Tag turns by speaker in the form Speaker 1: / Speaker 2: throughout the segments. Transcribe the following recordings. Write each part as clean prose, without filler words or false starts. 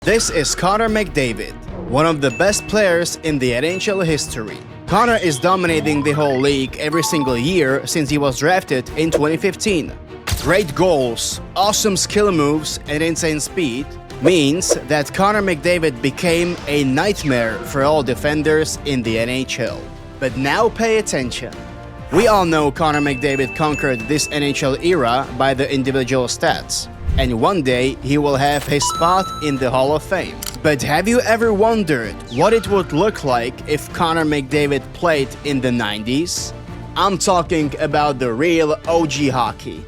Speaker 1: This is Connor McDavid, one of the best players in the NHL history. Connor is dominating the whole league every single year since he was drafted in 2015. Great goals, awesome skill moves, and insane speed means that Connor McDavid became a nightmare for all defenders in the NHL. But now pay attention. We all know Connor McDavid conquered this NHL era by the individual stats, and one day he will have his spot in the Hall of Fame. But have you ever wondered what it would look like if Connor McDavid played in the 90s? I'm talking about the real OG hockey.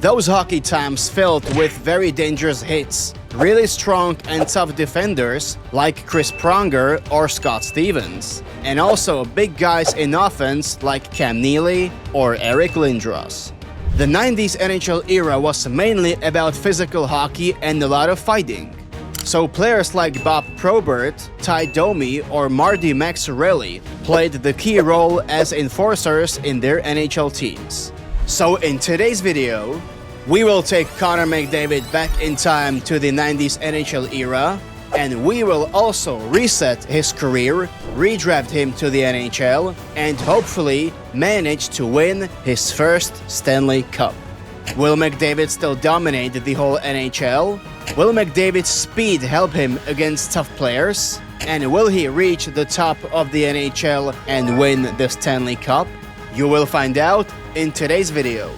Speaker 1: Those hockey times filled with very dangerous hits, really strong and tough defenders like Chris Pronger or Scott Stevens, and also big guys in offense like Cam Neely or Eric Lindros. The 90s NHL era was mainly about physical hockey and a lot of fighting. So players like Bob Probert, Ty Domi, or Marty Maxarelli played the key role as enforcers in their NHL teams. So in today's video, we will take Connor McDavid back in time to the 90s NHL era, and we will also reset his career, redraft him to the NHL, and hopefully manage to win his first Stanley Cup. Will McDavid still dominate the whole NHL? Will McDavid's speed help him against tough players? And will he reach the top of the NHL and win the Stanley Cup? You will find out in today's video.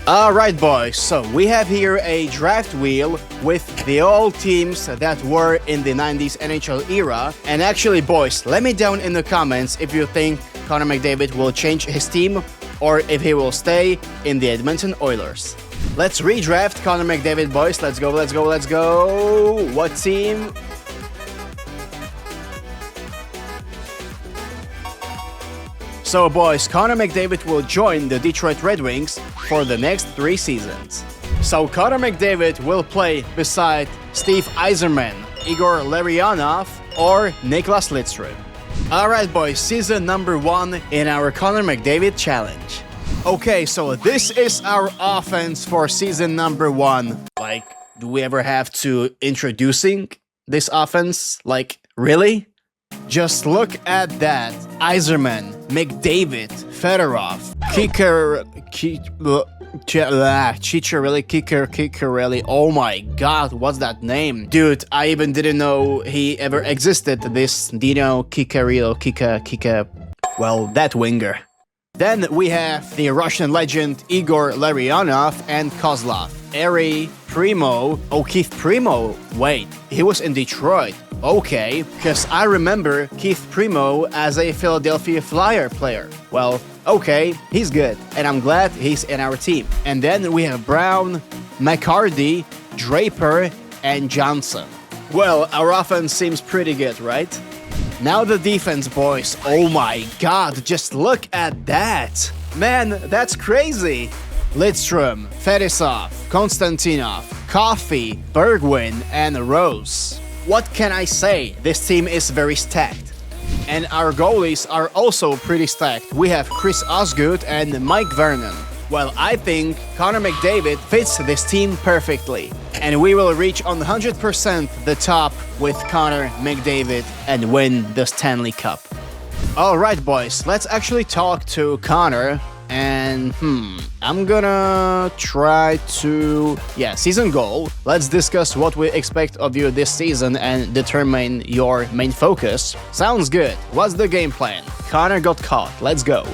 Speaker 1: Alright boys, so we have here a draft wheel with the all teams that were in the 90s NHL era. And actually boys, let me down in the comments if you think Connor McDavid will change his team or if he will stay in the Edmonton Oilers. Let's redraft Connor McDavid, boys. Let's go, let's go, let's go. What team? So boys, Connor McDavid will join the Detroit Red Wings for the next 3 seasons. So Connor McDavid will play beside Steve Yzerman, Igor Larionov, or Niklas Lidström. Alright boys, season number 1 in our Connor McDavid challenge. Okay, so this is our offense for season number 1. Like, do we ever have to introducing this offense? Like, really? Just look at that. Yzerman, McDavid, Fedorov, Ciccarelli. Oh my god, what's that name? Dude, I even didn't know he ever existed, this Dino Kika, well, that winger. Then we have the Russian legend Igor Larionov and Kozlov. Eri, Primo, Keith Primo, wait, he was in Detroit. Okay, because I remember Keith Primo as a Philadelphia Flyer player. Well, okay, he's good, and I'm glad he's in our team. And then we have Brown, McCarty, Draper, and Johnson. Well, our offense seems pretty good, right? Now the defense, boys. Oh my god, just look at that! Man, that's crazy! Lidström, Fedisov, Konstantinov, Coffey, Bergwijn, and Rose. What can I say? This team is very stacked. And our goalies are also pretty stacked. We have Chris Osgood and Mike Vernon. Well, I think Connor McDavid fits this team perfectly. And we will reach on 100% the top with Connor McDavid and win the Stanley Cup. Alright boys, let's actually talk to Connor. And I'm gonna try to... season goal. Let's discuss what we expect of you this season and determine your main focus. Sounds good. What's the game plan? Connor got caught. Let's go.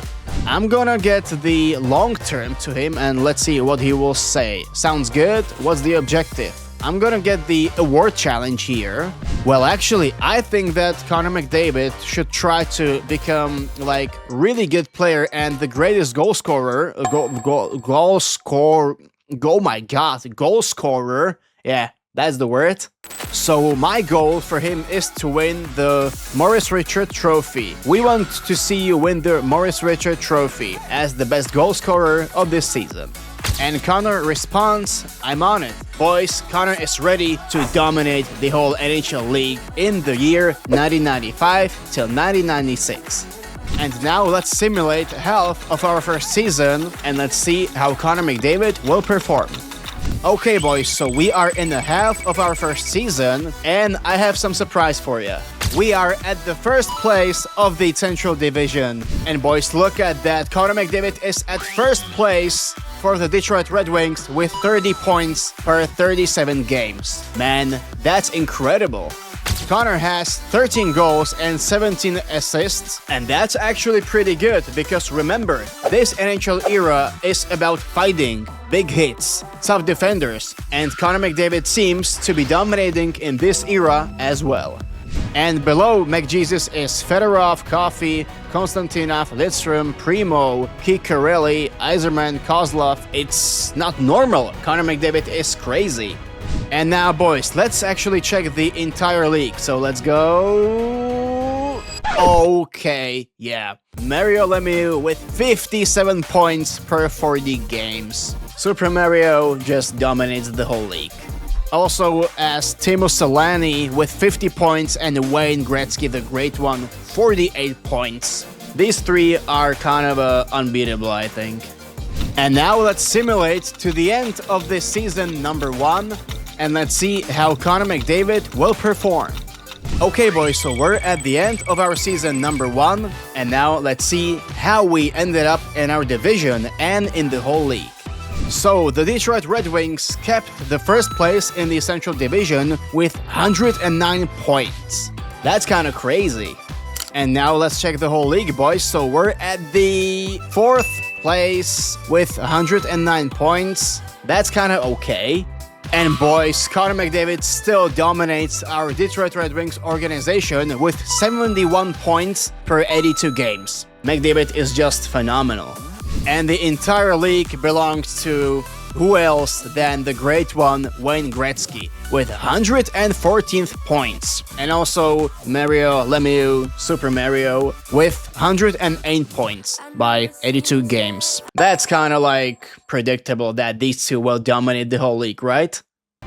Speaker 1: I'm gonna get the long term to him and let's see what he will say. Sounds good. What's the objective? I'm gonna get the award challenge here. Well, actually, I think that Connor McDavid should try to become, like, really good player and the greatest goal scorer. Goal scorer. Yeah, that's the word. So my goal for him is to win the Maurice Richard Trophy. We want to see you win the Maurice Richard Trophy as the best goal scorer of this season. And Connor responds, I'm on it. Boys, Connor is ready to dominate the whole NHL league in the year 1995 till 1996. And now let's simulate half of our first season and let's see how Connor McDavid will perform. Okay, boys, so we are in the half of our first season, and I have some surprise for you. We are at the first place of the Central Division. And boys, look at that. Connor McDavid is at first place for the Detroit Red Wings with 30 points per 37 games. Man, that's incredible. Connor has 13 goals and 17 assists, and that's actually pretty good because remember, this NHL era is about fighting, big hits, tough defenders, and Connor McDavid seems to be dominating in this era as well. And below McJesus is Fedorov, Coffey, Konstantinov, Lidstrom, Primo, Kikarelli, Yzerman, Kozlov. It's not normal. Connor McDavid is crazy. And now, boys, let's actually check the entire league. So let's go. Okay, yeah. Mario Lemieux with 57 points per 40 games. Super Mario just dominates the whole league. Also, as Teemu Selanne with 50 points and Wayne Gretzky, the Great One, 48 points. These three are kind of unbeatable, I think. And now let's simulate to the end of this season number 1, and let's see how Connor McDavid will perform. Okay, boys, so we're at the end of our season number 1, and now let's see how we ended up in our division and in the whole league. So, the Detroit Red Wings kept the first place in the Central Division with 109 points. That's kind of crazy. And now let's check the whole league, boys. So, we're at the 4th place with 109 points. That's kind of okay. And boys, Connor McDavid still dominates our Detroit Red Wings organization with 71 points per 82 games. McDavid is just phenomenal. And the entire league belongs to who else than the Great One, Wayne Gretzky, with 114th points. And also Mario Lemieux, Super Mario, with 108 points by 82 games. That's kind of like predictable that these two will dominate the whole league, right?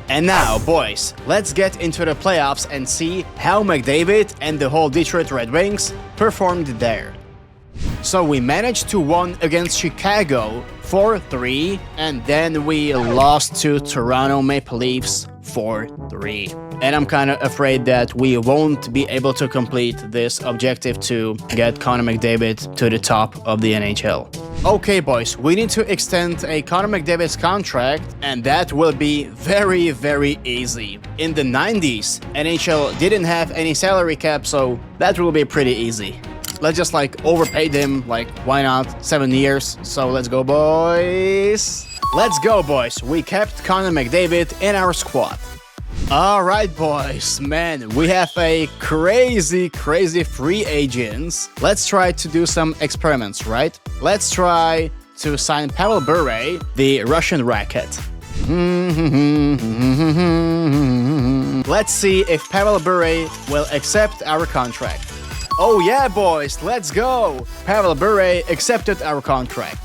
Speaker 1: And now, boys, let's get into the playoffs and see how McDavid and the whole Detroit Red Wings performed there. So we managed to win against Chicago 4-3, and then we lost to Toronto Maple Leafs 4-3. And I'm kind of afraid that we won't be able to complete this objective to get Connor McDavid to the top of the NHL. Okay, boys, we need to extend a Connor McDavid's contract, and that will be very, very easy. In the 90s, NHL didn't have any salary cap, so that will be pretty easy. Let's just overpaid him, why not? 7 years. So let's go, boys. Let's go, boys. We kept Connor McDavid in our squad. Alright, boys. Man, we have a crazy free agents. Let's try to do some experiments, right? Let's try to sign Pavel Bure, the Russian racket. Let's see if Pavel Bure will accept our contract. Oh yeah, boys, let's go! Pavel Bure accepted our contract.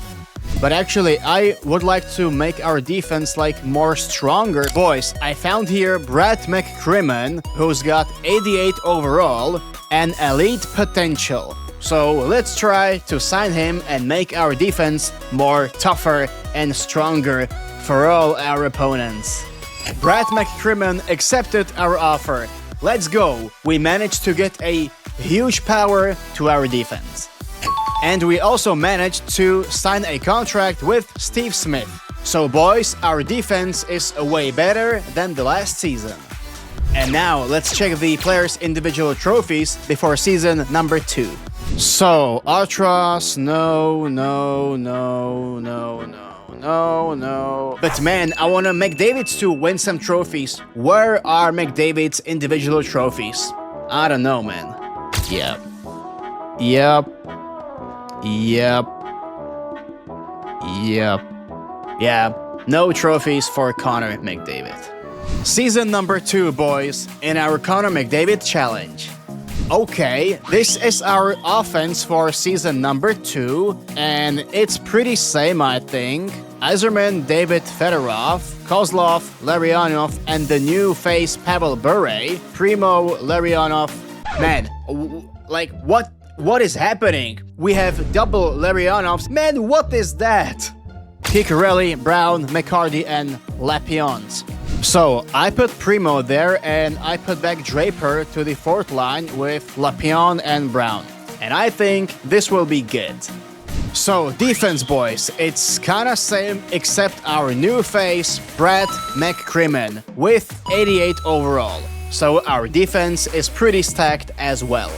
Speaker 1: But actually, I would like to make our defense more stronger. Boys, I found here Brad McCrimmon, who's got 88 overall and elite potential. So let's try to sign him and make our defense more tougher and stronger for all our opponents. Brad McCrimmon accepted our offer. Let's go! We managed to get a huge power to our defense. And we also managed to sign a contract with Steve Smith. So boys, our defense is way better than the last season. And now let's check the players' individual trophies before season number 2. So, Artros, no. But man, I want McDavid's to win some trophies. Where are McDavid's individual trophies? I don't know, man. Yep. Yeah, no trophies for Connor McDavid. Season number 2, boys, in our Connor McDavid challenge. Okay, this is our offense for season number 2, and it's pretty same, I think. Yzerman, David Fedorov, Kozlov, Larionov, and the new face Pavel Bure, Primo, Larionov. Man, what is happening? We have double Larionovs. Man, what is that? Kikarelli, Brown, McCarty, and Lapierre. So I put Primo there and I put back Draper to the fourth line with Lapierre and Brown. And I think this will be good. So defense, boys, it's kinda same except our new face, Brad McCrimmon, with 88 overall. So our defense is pretty stacked as well.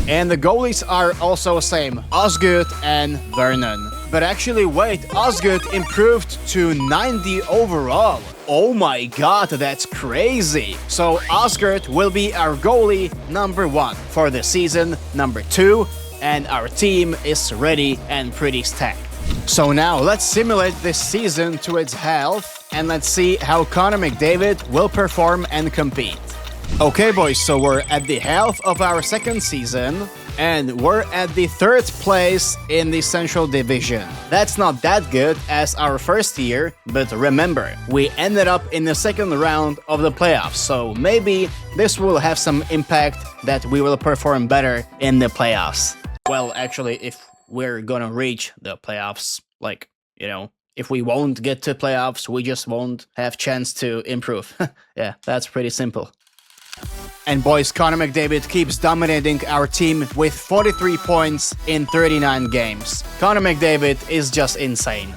Speaker 1: And the goalies are also same, Osgood and Vernon. But actually wait, Osgood improved to 90 overall. Oh my god, that's crazy. So Osgood will be our goalie number 1 for the season number 2, and our team is ready and pretty stacked. So now let's simulate this season to its health and let's see how Connor McDavid will perform and compete. Okay boys, so we're at the health of our second season and we're at the 3rd place in the Central Division. That's not that good as our first year, but remember, we ended up in the second round of the playoffs, so maybe this will have some impact that we will perform better in the playoffs. Well, actually, if we're gonna reach the playoffs, like, you know, if we won't get to playoffs, we just won't have chance to improve. Yeah, that's pretty simple. And boys, Connor McDavid keeps dominating our team with 43 points in 39 games. Connor McDavid is just insane.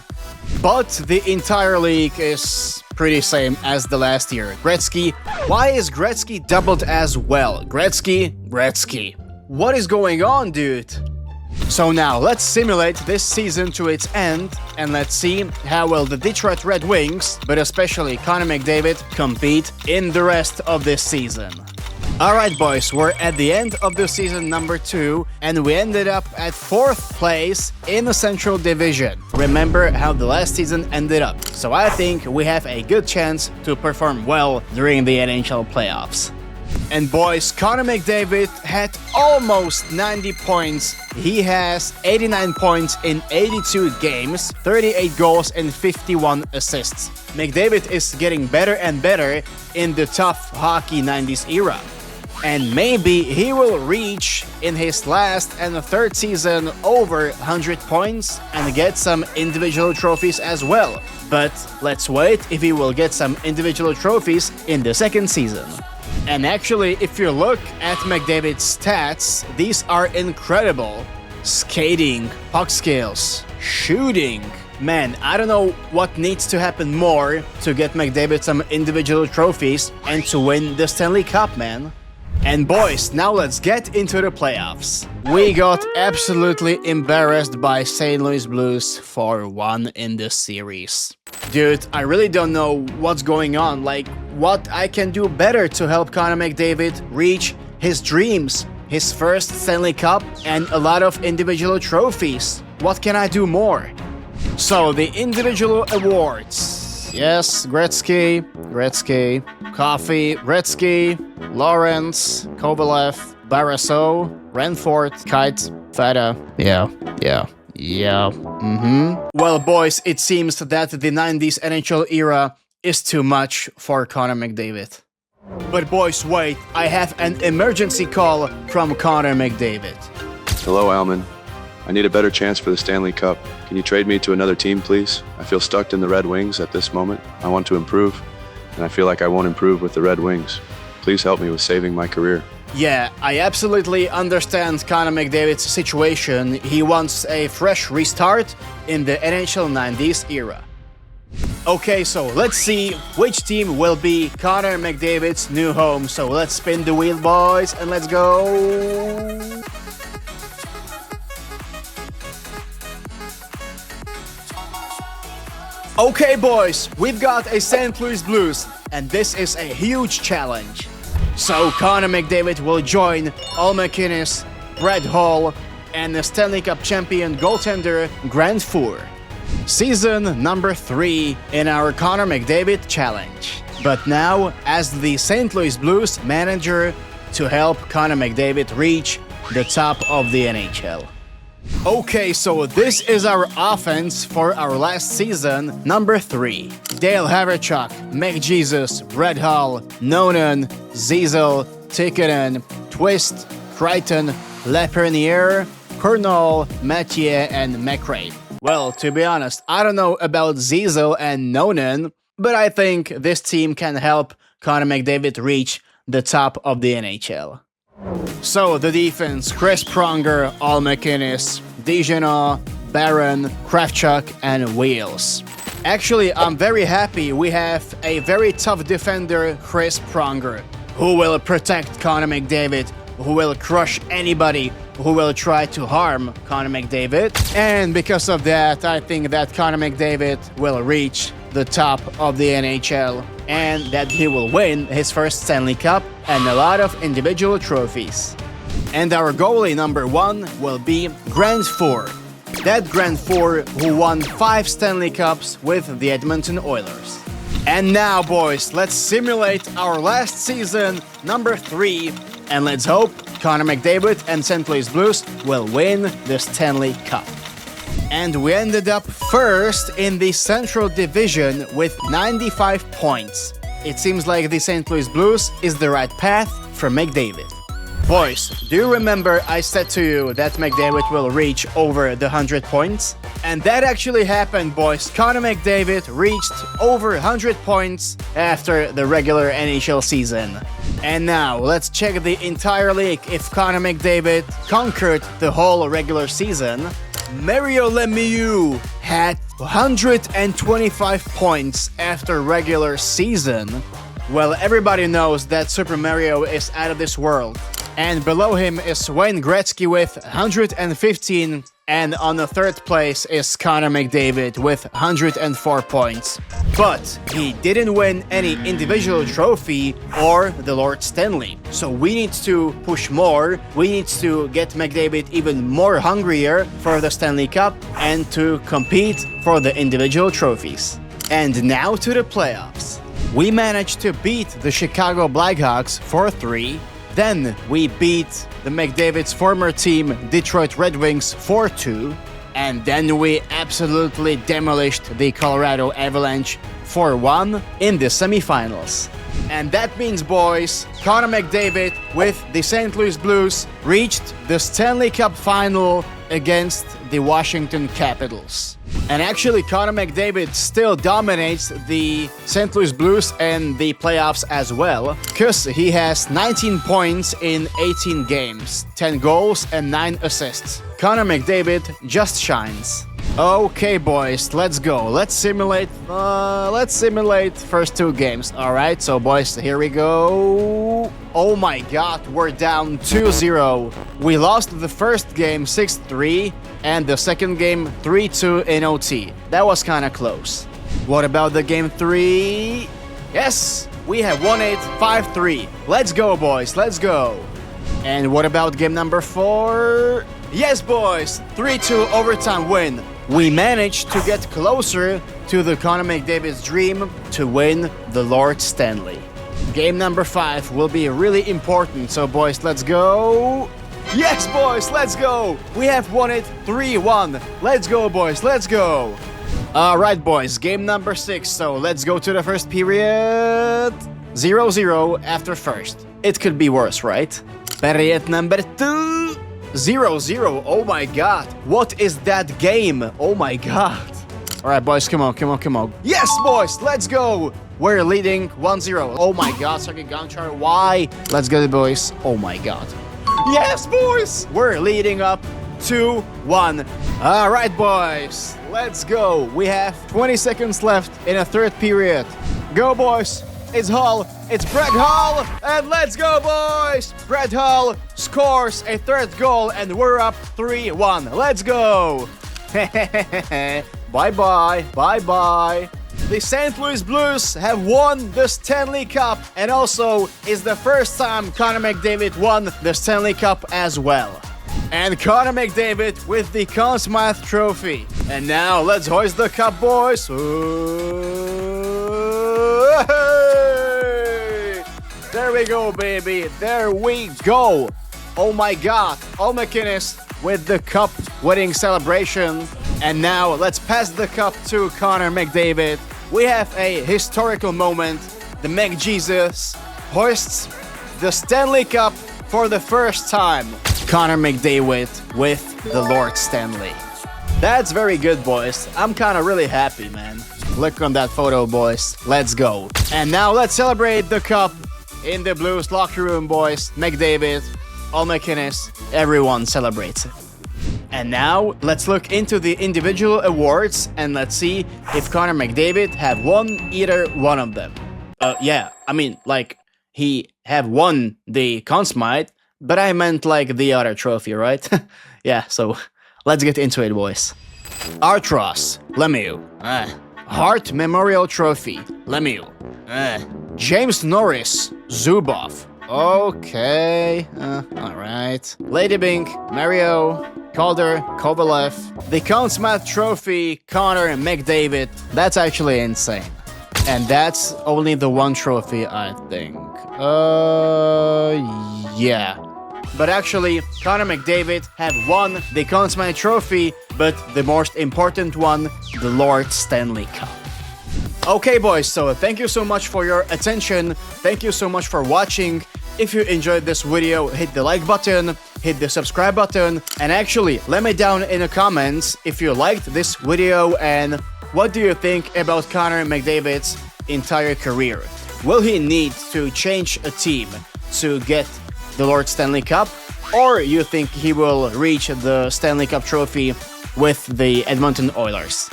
Speaker 1: But the entire league is pretty same as the last year. Gretzky, why is Gretzky doubled as well? Gretzky. What is going on, dude? So now, let's simulate this season to its end, and let's see how will the Detroit Red Wings, but especially Connor McDavid, compete in the rest of this season. Alright boys, we're at the end of the season number 2, and we ended up at 4th place in the Central Division. Remember how the last season ended up, so I think we have a good chance to perform well during the NHL playoffs. And boys, Connor McDavid had almost 90 points. He has 89 points in 82 games, 38 goals and 51 assists. McDavid is getting better and better in the tough hockey 90s era. And maybe he will reach in his last and 3rd season over 100 points and get some individual trophies as well. But let's wait if he will get some individual trophies in the 2nd season. And actually, if you look at McDavid's stats, these are incredible. Skating, puck skills, shooting. Man, I don't know what needs to happen more to get McDavid some individual trophies and to win the Stanley Cup, man. And boys, now let's get into the playoffs. We got absolutely embarrassed by St. Louis Blues 4-1 in this series. Dude, I really don't know what's going on, like what I can do better to help Connor McDavid reach his dreams, his first Stanley Cup and a lot of individual trophies. What can I do more? So the individual awards. Yes, Gretzky, Coffey, Gretzky, Lawrence, Kovalev, Barasso, Renfort, Kite, Feta. Yeah. Well, boys, it seems that the 90s NHL era is too much for Connor McDavid. But boys, wait, I have an emergency call from Connor McDavid.
Speaker 2: Hello, Alman. I need a better chance for the Stanley Cup. Can you trade me to another team, please? I feel stuck in the Red Wings at this moment. I want to improve, and I feel like I won't improve with the Red Wings. Please help me with saving my career.
Speaker 1: Yeah, I absolutely understand Connor McDavid's situation. He wants a fresh restart in the NHL 90s era. Okay, so let's see which team will be Connor McDavid's new home. So let's spin the wheel, boys, and let's go! Okay, boys, we've got a St. Louis Blues, and this is a huge challenge. So Connor McDavid will join Al MacInnis, Brett Hull, and the Stanley Cup champion goaltender Grant Fuhr. Season number 3 in our Connor McDavid challenge. But now, as the St. Louis Blues manager to help Connor McDavid reach the top of the NHL. Okay, so this is our offense for our last season, number 3. Dale Haverchuk, McJesus, Brett Hull, Nonan, Ziesel, Tikkanen, Twist, Crichton, Lafreniere, Kurnall, Mathieu, and McRae. Well, to be honest, I don't know about Ziesel and Nonan, but I think this team can help Connor McDavid reach the top of the NHL. So the defense: Chris Pronger, Al MacInnis, Dejanot, Barron, Kravchuk, and Wheels. Actually, I'm very happy we have a very tough defender, Chris Pronger, who will protect Connor McDavid, who will crush anybody who will try to harm Connor McDavid. And because of that, I think that Connor McDavid will reach the top of the NHL and that he will win his first Stanley Cup and a lot of individual trophies. And our goalie number 1 will be Grant Ford. That Grant Ford who won 5 Stanley Cups with the Edmonton Oilers. And now, boys, let's simulate our last season, number 3, and let's hope Connor McDavid and St. Louis Blues will win the Stanley Cup. And we ended up first in the Central Division with 95 points. It seems like the St. Louis Blues is the right path for McDavid. Boys, do you remember I said to you that McDavid will reach over the 100 points? And that actually happened, boys. Connor McDavid reached over 100 points after the regular NHL season. And now, let's check the entire league if Connor McDavid conquered the whole regular season. Mario Lemieux had 125 points after regular season. Well, everybody knows that Super Mario is out of this world. And below him is Wayne Gretzky with 115, and on the third place is Connor McDavid with 104 points. But he didn't win any individual trophy or the Lord Stanley. So we need to push more, we need to get McDavid even more hungrier for the Stanley Cup and to compete for the individual trophies. And now to the playoffs. We managed to beat the Chicago Blackhawks 4-3. Then we beat the McDavid's former team, Detroit Red Wings 4-2. And then we absolutely demolished the Colorado Avalanche 4-1 in the semifinals. And that means, boys, Connor McDavid with the St. Louis Blues reached the Stanley Cup final against the Washington Capitals. And actually, Connor McDavid still dominates the St. Louis Blues and the playoffs as well, because he has 19 points in 18 games, 10 goals and 9 assists. Connor McDavid just shines. Okay, boys, let's go. Let's simulate first 2 games. All right, so boys, here we go. Oh my god, we're down 2-0. We lost the first game 6-3 and the second game 3-2 in OT. That was kind of close. What about the game 3? Yes, we have won it 5-3. Let's go, boys, let's go. And what about game number 4? Yes, boys, 3-2 overtime win. We managed to get closer to the Connor McDavid's dream to win the Lord Stanley. Game number 5 will be really important, so boys, let's go. Yes, boys, let's go. We have won it 3-1. Let's go, boys, let's go. All right, boys, game number 6, so let's go to the first period. 0-0 after first. It could be worse, right? Period number 2. 0-0, oh my god. What is that game? Oh my god. Alright, boys, come on. Yes, boys, let's go. We're leading 1-0. Oh my god, Sergei Gonchar, why? Let's go, boys. Oh my god. Yes, boys. We're leading up 2-1. Alright, boys, let's go. We have 20 seconds left in a third period. Go, boys. It's Hull, it's Brett Hull, and let's go, boys! Brett Hull scores a third goal, and we're up 3-1. Let's go! Bye-bye. The St. Louis Blues have won the Stanley Cup, and also is the first time Connor McDavid won the Stanley Cup as well. And Connor McDavid with the Conn Smythe Trophy. And now let's hoist the cup, boys! There we go, baby. There we go. Oh my god. Al MacInnis with the cup winning celebration. And now let's pass the cup to Connor McDavid. We have a historical moment. The McJesus hoists the Stanley Cup for the first time. Connor McDavid with the Lord Stanley. That's very good, boys. I'm kind of really happy, man. Look on that photo, boys. Let's go. And now let's celebrate the cup in the Blues locker room, boys. McDavid, All McInnes, everyone celebrates it. And now let's look into the individual awards and let's see if Connor McDavid have won either one of them. Yeah, I mean, like, he have won the Conn Smythe, but I meant like the other trophy, right? Yeah, so let's get into it, boys. Artros, Lemieux. Hart Memorial Trophy, Lemieux. James Norris, Zubov. Okay, alright. Lady Bink, Mario, Calder, Kovalev. The Conn Smythe Trophy, Connor McDavid. That's actually insane. And that's only the one trophy, I think. Yeah. But actually, Connor McDavid have won the Conn Smythe Trophy, but the most important one, the Lord Stanley Cup. Okay, boys, so thank you so much for your attention. Thank you so much for watching. If you enjoyed this video, hit the like button, hit the subscribe button, and actually, let me down in the comments if you liked this video and what do you think about Connor McDavid's entire career? Will he need to change a team to get the Lord Stanley Cup, or you think he will reach the Stanley Cup trophy with the Edmonton Oilers?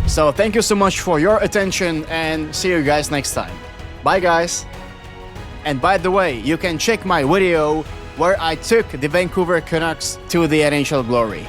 Speaker 1: So thank you so much for your attention and see you guys next time. Bye guys! And by the way, you can check my video where I took the Vancouver Canucks to the NHL glory.